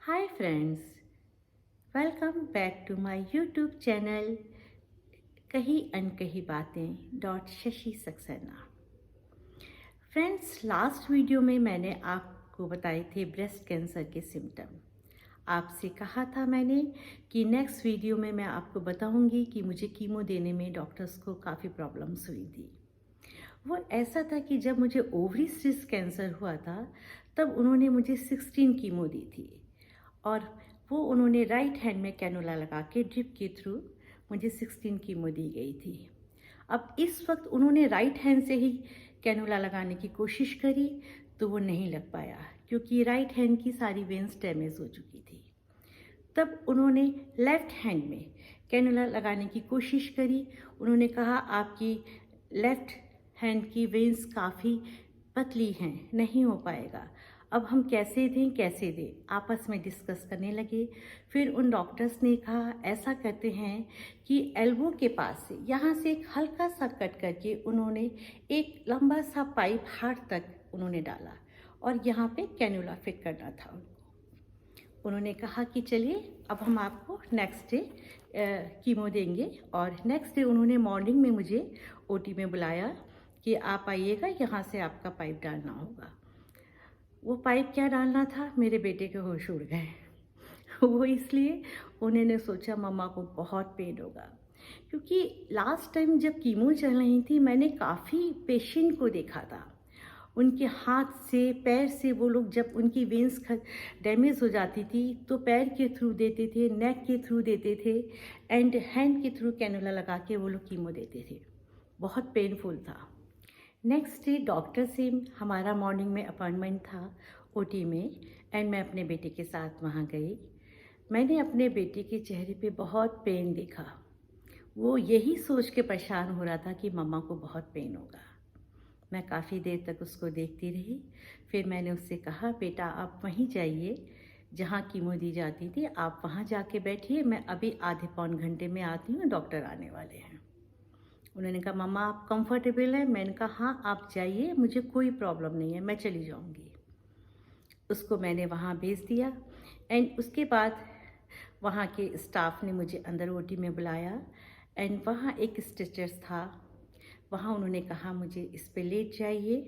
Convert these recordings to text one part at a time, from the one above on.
Hi friends, welcome back to my YouTube channel कही अनकही बातें dot Shashi Saxena. Friends, last video में मैंने आपको बताए थे ब्रेस्ट कैंसर के सिम्टम। आपसे कहा था मैंने कि नेक्स्ट वीडियो में मैं आपको बताऊंगी कि मुझे कीमो देने में डॉक्टर्स को काफ़ी प्रॉब्लम्स हुई थी। वो ऐसा था कि जब मुझे ओवरी सिस्ट कैंसर हुआ था तब उन्होंने मुझे 16 कीमो दी थी और वो उन्होंने राइट हैंड में कैनुला लगा के ड्रिप के थ्रू मुझे 16 कीमो दी गई थी। अब इस वक्त उन्होंने राइट हैंड से ही कैनुला लगाने की कोशिश करी तो वो नहीं लग पाया क्योंकि राइट हैंड की सारी वेन्स डैमेज हो चुकी थी। तब उन्होंने लेफ़्ट हैंड में कैनुला लगाने की कोशिश करी। उन्होंने कहा आपकी लेफ़्ट हैंड की वेन्स काफ़ी पतली हैं, नहीं हो पाएगा। अब हम कैसे दें आपस में डिस्कस करने लगे। फिर उन डॉक्टर्स ने कहा ऐसा करते हैं कि एल्बो के पास से यहाँ से एक हल्का सा कट करके उन्होंने एक लंबा सा पाइप हार्ट तक उन्होंने डाला और यहाँ पे कैनुला फिट करना था उनको। उन्होंने कहा कि चलिए अब हम आपको नेक्स्ट डे कीमो देंगे और नेक्स्ट डे उन्होंने मॉर्निंग में मुझे ओटी में बुलाया कि आप आइएगा, यहाँ से आपका पाइप डालना होगा। वो पाइप क्या डालना था, मेरे बेटे के होश उड़ गए। वो इसलिए उन्होंने सोचा मम्मा को बहुत पेन होगा, क्योंकि लास्ट टाइम जब कीमो चल रही थी मैंने काफ़ी पेशेंट को देखा था। उनके हाथ से पैर से वो लोग जब उनकी वेंस डैमेज हो जाती थी तो पैर के थ्रू देते थे, नेक के थ्रू देते थे एंड हैंड के थ्रू कैनुला लगा के वो लोग कीमो देते थे। बहुत पेनफुल था। नेक्स्ट डे डॉक्टर से हमारा मॉर्निंग में अपॉइंटमेंट था ओटी में एंड मैं अपने बेटे के साथ वहाँ गई। मैंने अपने बेटे के चेहरे पे बहुत पेन देखा। वो यही सोच के परेशान हो रहा था कि मम्मा को बहुत पेन होगा। मैं काफ़ी देर तक उसको देखती रही। फिर मैंने उससे कहा बेटा आप वहीं जाइए जहाँ कीमो दी जाती थी, आप वहाँ जाके बैठिए, मैं अभी आधे पौन घंटे में आती हूँ, डॉक्टर आने वाले हैं। उन्होंने कहा मम्मा आप कंफर्टेबल हैं? मैंने कहा हाँ आप जाइए, मुझे कोई प्रॉब्लम नहीं है, मैं चली जाऊँगी। उसको मैंने वहाँ भेज दिया एंड उसके बाद वहाँ के स्टाफ ने मुझे अंदर ओटी में बुलाया एंड वहाँ एक स्टिचर्स था। वहाँ उन्होंने कहा मुझे इस पे लेट जाइए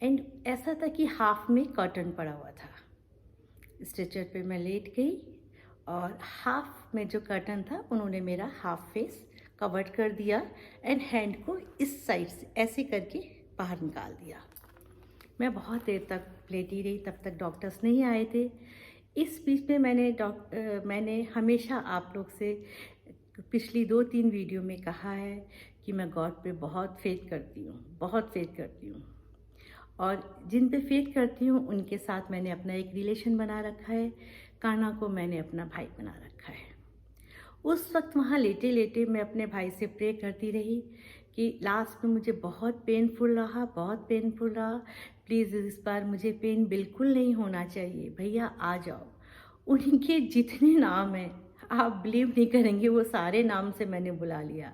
एंड ऐसा था कि हाफ में कर्टन पड़ा हुआ था। स्ट्रेचर पे मैं लेट गई और हाफ में जो कर्टन था उन्होंने मेरा हाफ फेस कवर कर दिया एंड हैंड को इस साइड से ऐसे करके बाहर निकाल दिया। मैं बहुत देर तक लेटी रही, तब तक डॉक्टर्स नहीं आए थे। इस बीच में मैंने हमेशा आप लोग से पिछली 2-3 वीडियो में कहा है कि मैं गॉड पे बहुत फेथ करती हूँ, बहुत फेथ करती हूँ और जिन पे फेथ करती हूँ उनके साथ मैंने अपना एक रिलेशन बना रखा है। कान्हा को मैंने अपना भाई बना रखा है। उस वक्त वहाँ लेटे लेटे मैं अपने भाई से प्रे करती रही कि लास्ट में मुझे बहुत पेनफुल रहा, बहुत पेनफुल रहा, प्लीज़ इस बार मुझे पेन बिल्कुल नहीं होना चाहिए, भैया आ जाओ। उनके जितने नाम हैं आप बिलीव नहीं करेंगे, वो सारे नाम से मैंने बुला लिया।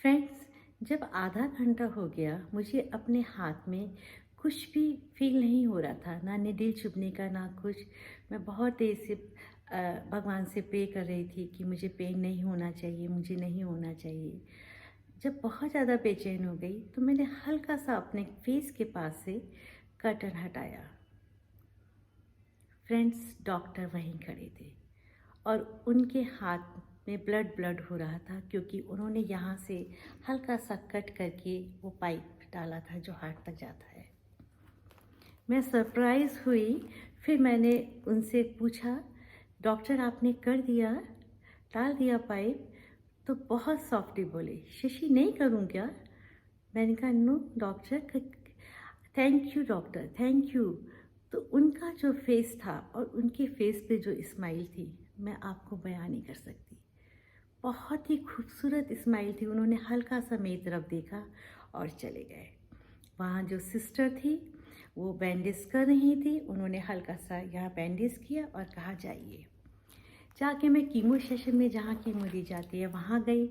फ्रेंड्स, जब आधा घंटा हो गया मुझे अपने हाथ में कुछ भी फील नहीं हो रहा था, ना निडल चुभने का ना कुछ। मैं बहुत देर से भगवान से प्रे कर रही थी कि मुझे पेन नहीं होना चाहिए, मुझे नहीं होना चाहिए। जब बहुत ज़्यादा बेचैन हो गई तो मैंने हल्का सा अपने फेस के पास से कर्टन हटाया। फ्रेंड्स, डॉक्टर वहीं खड़े थे और उनके हाथ में ब्लड हो रहा था क्योंकि उन्होंने यहाँ से हल्का सा कट करके वो पाइप डाला था जो हार्ट तक जाता है। मैं सरप्राइज़ हुई। फिर मैंने उनसे पूछा डॉक्टर आपने कर दिया, डाल दिया पाइप? तो बहुत सॉफ्टली बोले शशि नहीं करूँ क्या? मैंने कहा no doctor, thank you doctor, thank you. तो उनका जो फेस था और उनके फेस पे जो स्माइल थी मैं आपको बयान नहीं कर सकती। बहुत ही खूबसूरत स्माइल थी। उन्होंने हल्का सा मेरी तरफ देखा और चले गए। वहाँ जो सिस्टर थी वो बैंडेज कर रही थी, उन्होंने हल्का सा यहाँ बैंडेज किया और कहा जाइए। जाके मैं कीमो सेशन में जहाँ कीमो दी जाती है वहाँ गई।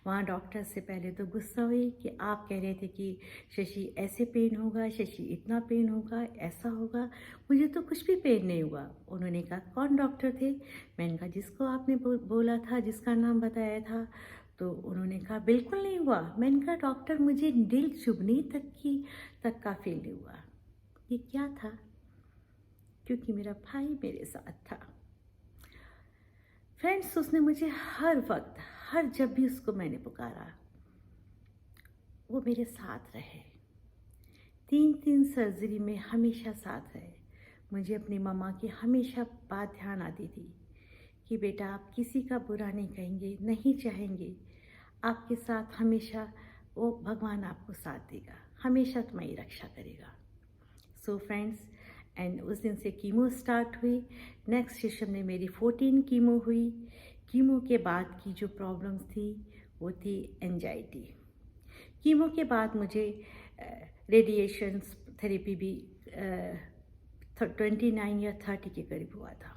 वहाँ डॉक्टर से पहले तो गुस्सा हुई कि आप कह रहे थे कि शशि ऐसे पेन होगा, शशि इतना पेन होगा, ऐसा होगा। मुझे तो कुछ भी पेन नहीं हुआ। उन्होंने कहा कौन डॉक्टर थे? मैंने कहा जिसको आपने बोला था, जिसका नाम बताया था। तो उन्होंने कहा बिल्कुल नहीं हुआ। मैंने कहा डॉक्टर मुझे दिल चुभने तक का फील हुआ। ये क्या था? क्योंकि मेरा भाई मेरे साथ था। फ्रेंड्स, उसने मुझे हर वक्त, हर जब भी उसको मैंने पुकारा, वो मेरे साथ रहे। 3 सर्जरी में हमेशा साथ रहे। मुझे अपनी मम्मा की हमेशा बात ध्यान आती थी कि बेटा आप किसी का बुरा नहीं कहेंगे, नहीं चाहेंगे, आपके साथ हमेशा वो भगवान आपको साथ देगा, हमेशा तुम्हारी रक्षा करेगा। सो फ्रेंड्स, एंड उस दिन से कीमो स्टार्ट हुई। नेक्स्ट सेशन में मेरी 14 कीमो हुई। कीमो के बाद की जो प्रॉब्लम्स थी वो थी एंजाइटी। कीमो के बाद मुझे रेडिएशन थेरेपी भी 29 या 30 के करीब हुआ था।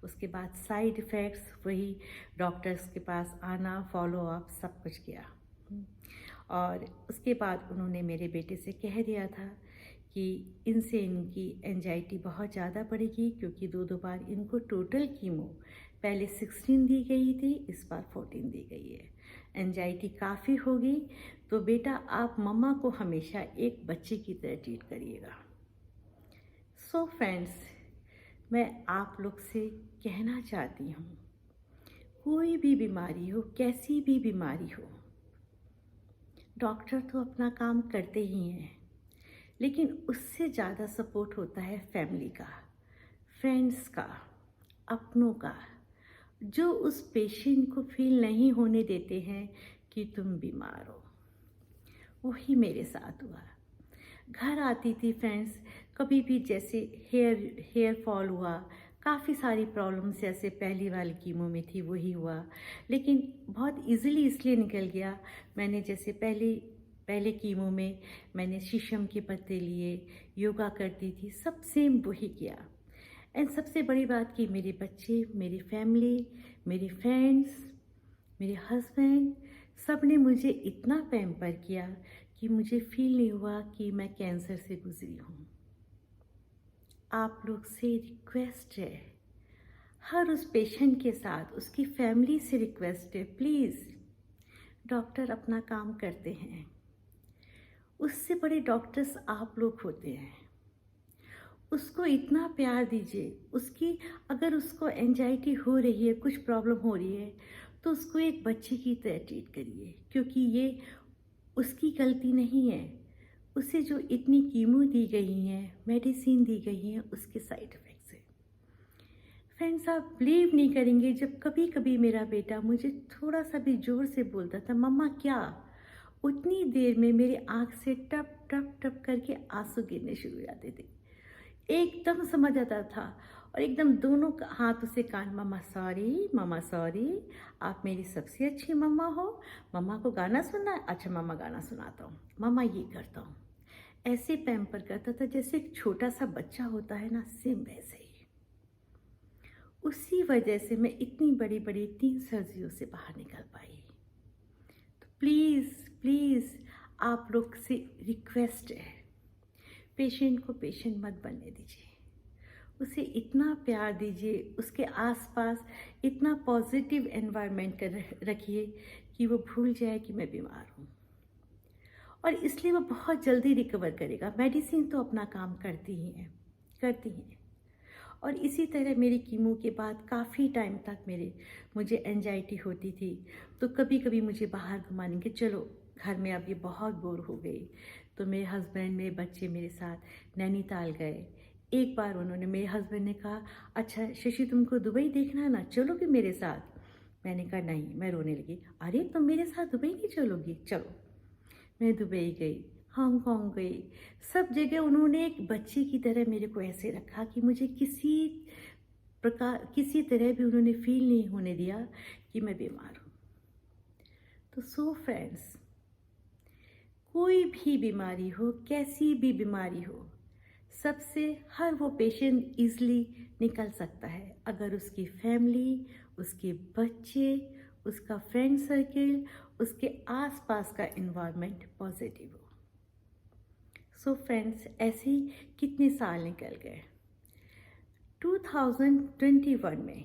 उसके बाद साइड इफ़ेक्ट्स, वही डॉक्टर्स के पास आना, फॉलो अप, सब कुछ किया। और उसके बाद उन्होंने मेरे बेटे से कह दिया था कि इनसे इनकी एंजाइटी बहुत ज़्यादा बढ़ेगी, क्योंकि दो बार इनको टोटल कीमो, पहले 16 दी गई थी, इस बार 14 दी गई है। एंजाइटी काफ़ी होगी, तो बेटा आप मम्मा को हमेशा एक बच्चे की तरह ट्रीट करिएगा। सो फ्रेंड्स, मैं आप लोग से कहना चाहती हूँ, कोई भी बीमारी हो, कैसी भी बीमारी हो, डॉक्टर तो अपना काम करते ही हैं, लेकिन उससे ज़्यादा सपोर्ट होता है फैमिली का, फ्रेंड्स का, अपनों का, जो उस पेशेंट को फील नहीं होने देते हैं कि तुम बीमार हो। वही मेरे साथ हुआ। घर आती थी फ्रेंड्स, कभी भी जैसे हेयर फॉल हुआ, काफ़ी सारी प्रॉब्लम्स जैसे पहली वाली कीमो में थी वही हुआ, लेकिन बहुत इजीली इसलिए निकल गया। मैंने जैसे पहले कीमो में मैंने शीशम के पत्ते लिए, योगा करती थी, सब सेम वही किया। एंड सबसे बड़ी बात कि मेरे बच्चे, मेरी फैमिली, मेरी फ्रेंड्स, मेरे हस्बैंड, सब ने मुझे इतना पैम्पर किया कि मुझे फील नहीं हुआ कि मैं कैंसर से गुजरी हूँ। आप लोग से रिक्वेस्ट है, हर उस पेशेंट के साथ उसकी फैमिली से रिक्वेस्ट है, प्लीज़, डॉक्टर अपना काम करते हैं, उससे बड़े डॉक्टर्स आप लोग होते हैं। उसको इतना प्यार दीजिए। अगर उसको एंजाइटी हो रही है, कुछ प्रॉब्लम हो रही है, तो उसको एक बच्चे की तरह ट्रीट करिए, क्योंकि ये उसकी गलती नहीं है। उसे जो इतनी कीमो दी गई हैं, मेडिसिन दी गई हैं, उसके साइड इफ़ेक्ट्स हैं। फ्रेंड्स, आप बिलीव नहीं करेंगे, जब कभी कभी मेरा बेटा मुझे थोड़ा सा भी ज़ोर से बोलता था मम्मा क्या, उतनी देर में मेरी आँख से टप टप टप करके आंसू गिरने शुरू हो जाते थे। एकदम समझ आता था, और एकदम दोनों हाथों से कान, मम्मा सॉरी, मम्मा सॉरी, आप मेरी सबसे अच्छी मम्मा हो, मम्मा को गाना सुनना है, अच्छा मम्मा गाना सुनाता हूँ, मम्मा ये करता हूँ। ऐसे पैम्पर करता था जैसे एक छोटा सा बच्चा होता है ना, सेम वैसे ही। उसी वजह से मैं इतनी बड़ी बड़ी 3 सर्जरियों से बाहर निकल पाई। तो प्लीज़ प्लीज़ आप लोग से रिक्वेस्ट है, पेशेंट को पेशेंट मत बनने दीजिए, उसे इतना प्यार दीजिए, उसके आसपास इतना पॉजिटिव एनवायरनमेंट रखिए कि वो भूल जाए कि मैं बीमार हूँ, और इसलिए वो बहुत जल्दी रिकवर करेगा। मेडिसिन तो अपना काम करती हैं। और इसी तरह मेरी कीमो के बाद काफ़ी टाइम तक मुझे एंजाइटी होती थी, तो कभी कभी मुझे बाहर घुमाने के, चलो घर में अब ये बहुत बोर हो गई, तो मेरे हस्बैंड, मेरे बच्चे मेरे साथ नैनीताल गए। एक बार मेरे हस्बैंड ने कहा अच्छा शशि तुमको दुबई देखना है ना, चलोगे मेरे साथ? मैंने कहा नहीं, मैं रोने लगी, अरे तुम मेरे साथ दुबई नहीं चलोगी? चलो। मैं दुबई गई, हांगकांग गई, सब जगह उन्होंने एक बच्चे की तरह मेरे को ऐसे रखा कि मुझे किसी तरह भी उन्होंने फील नहीं होने दिया कि मैं बीमार हूँ। तो सो फ्रेंड्स, कोई भी बीमारी हो, कैसी भी बीमारी हो, सबसे हर वो पेशेंट ईज़िली निकल सकता है अगर उसकी फैमिली, उसके बच्चे, उसका फ्रेंड सर्किल, उसके आसपास का इन्वायरमेंट पॉजिटिव हो। सो फ्रेंड्स, ऐसे ही कितने साल निकल गए। 2021 में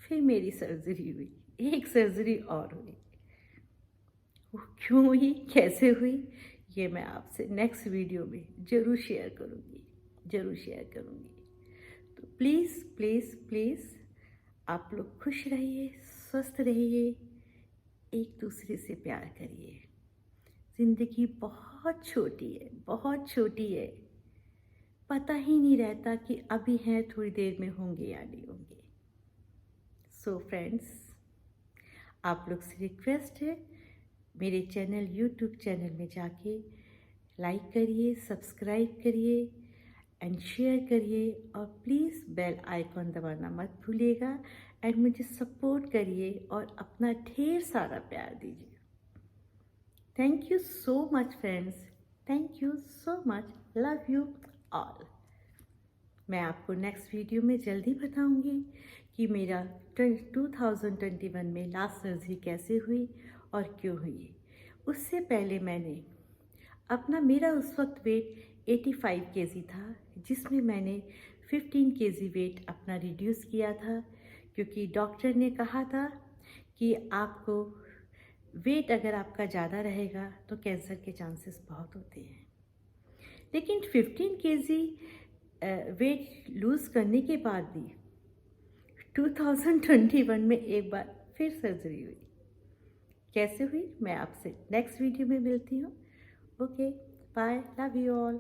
फिर मेरी सर्जरी हुई, एक सर्जरी और हुई। वो क्यों हुई, कैसे हुई, ये मैं आपसे नेक्स्ट वीडियो में ज़रूर शेयर करूँगी। तो प्लीज़ प्लीज़ प्लीज़ आप लोग खुश रहिए, स्वस्थ रहिए, एक दूसरे से प्यार करिए। ज़िंदगी बहुत छोटी है, बहुत छोटी है। पता ही नहीं रहता कि अभी हैं, थोड़ी देर में होंगे या नहीं होंगे। सो फ्रेंड्स, आप लोग से रिक्वेस्ट है, मेरे चैनल यूट्यूब चैनल में जाके लाइक करिए, सब्सक्राइब करिए एंड शेयर करिए, और प्लीज़ बेल आइकॉन दबाना मत भूलिएगा एंड मुझे सपोर्ट करिए और अपना ढेर सारा प्यार दीजिए। Thank you so much friends, thank you so much, love you all. मैं आपको नेक्स्ट वीडियो में जल्दी बताऊंगी कि मेरा 2021 में लास्ट सर्जरी कैसे हुई और क्यों हुई। उससे पहले मेरा उस वक्त वेट 85 केजी था, जिसमें मैंने 15 केजी वेट अपना रिड्यूस किया था, क्योंकि डॉक्टर ने कहा था कि आपको वेट अगर आपका ज़्यादा रहेगा तो कैंसर के चांसेस बहुत होते हैं। लेकिन 15 केजी वेट लूज़ करने के बाद भी 2021 में एक बार फिर सर्जरी हुई। कैसे हुई, मैं आपसे नेक्स्ट वीडियो में मिलती हूँ। Okay, bye, love you all.